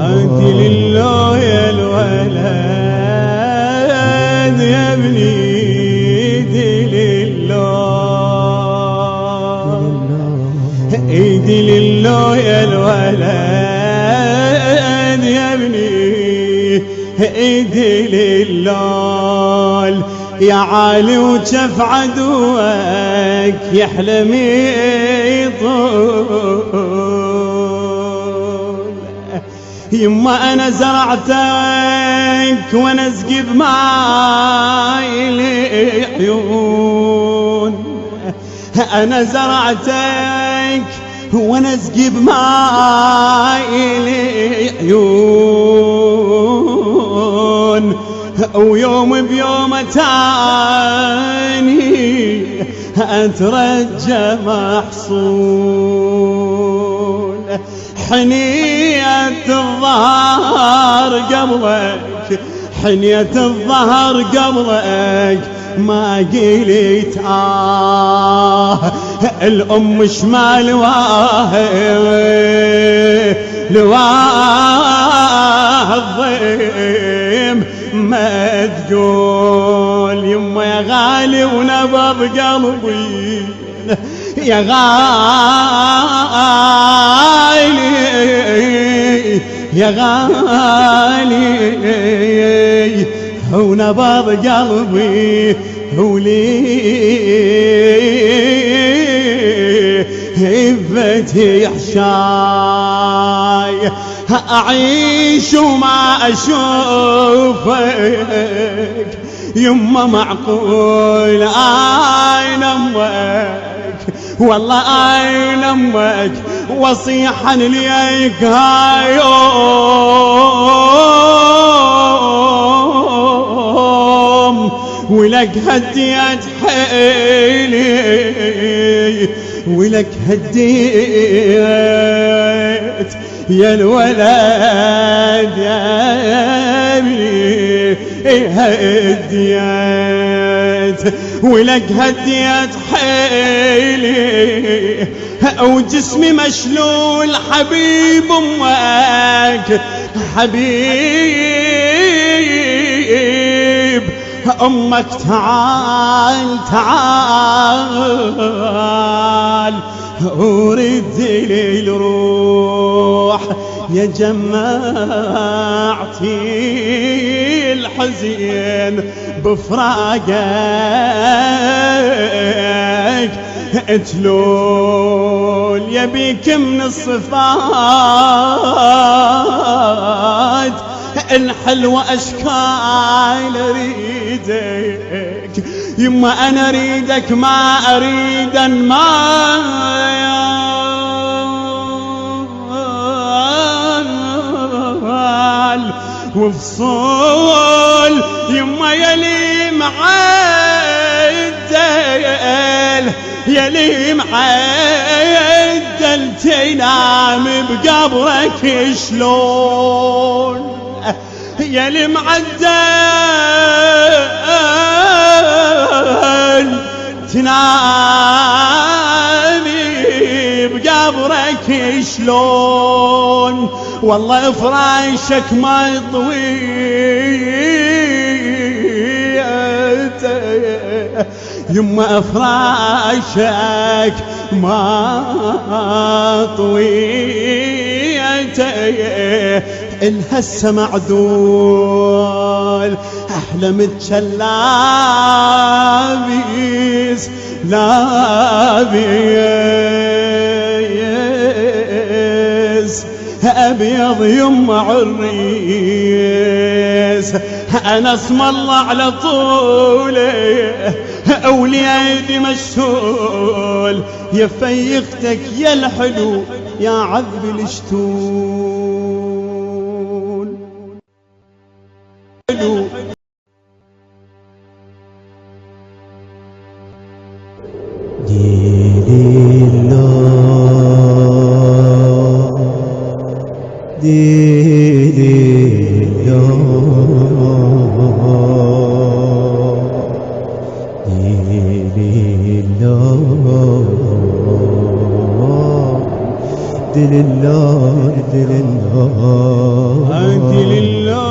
أنت لله يا الولد يا ابني ايدي لله يا الولد يا ابني ايدي لله يا عالي وجف عدوك يحلم يطول يما انا زرعتك وانا اسقي بماي العيون انا زرعتك وانا اسقي بماي العيون ويوم بيوم تاني اترجى محصول حنية الظهر قبلك حنية الظهر قبلك ما قلت الأم شمال الضيم ما تقول يما يا غالي ونبض قلبي يا غالي يا غالي ونبض قلبي ولي فتح شاي أعيش وما أشوفك يما معقول أين أمك والله أين أمك وصيحا ليك هايوم ولك هديت حيلي ولك هديت يا الولد يا ابني هديت ولك هديت حيلي وجسمي مشلول حبيب امك حبيب امك تعال تعال ورد لي الروح يا جماعتي الحزين بفراقك تلول يبيك من الصفات الحلوة أشكال أريدك يما أنا أريدك ما أريد المال وفصول يما يلي معدل يلي معدل تنام بقبرك شلون يلي معدل تنامي بقبرك شلون والله فراشك ما يطويت يما فراشك ما طويت الهسه معدول احلم تشلابيس لابيس ابيض يما عريس انا اسم الله على طولي اوليادي مشهول يا فيختك يا الحلو يا عذب الشتول دليلو دليلو دليلو